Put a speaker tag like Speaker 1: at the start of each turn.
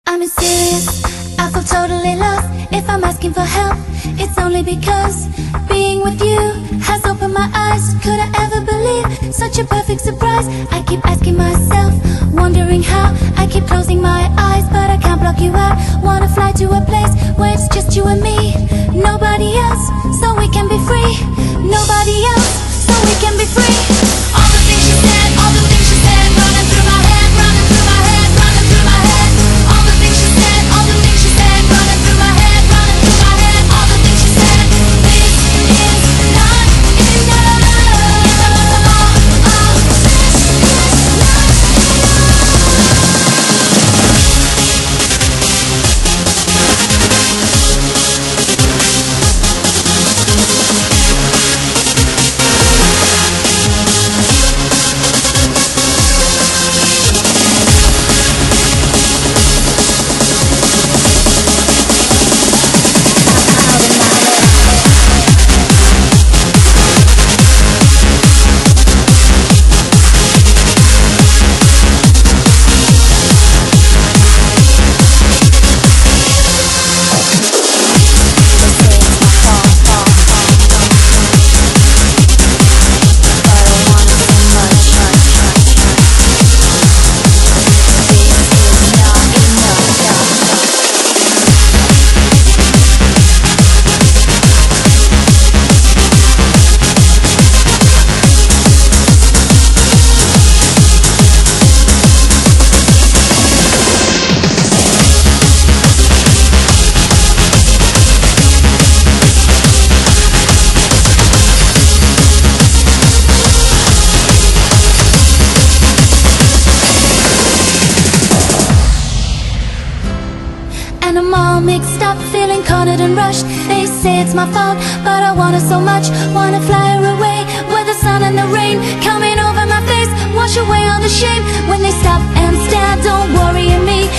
Speaker 1: I'm serious, I feel totally lost. If I'm asking for help, it's only because being with you has opened my eyes. Could I ever believe such a perfect surprise? I keep asking myself, wondering how. I keep closing my eyes, but I can't block you out. Wanna fly to a place where it's just you and me. Nobody else, so we can be free. Nobody else, so we can be free. All the things she said, all the things she said, running through my head, running through my head, running through my head. All the things she said, all the things she said, running through my head, running through my head. All the things she said, this is not enough. And I'm all mixed up, feeling cornered and rushed. They say it's my fault, but I want her so much. Wanna fly her away, with the sun and the rain coming over my face, wash away all the shame. When they stop and stare, don't worry me,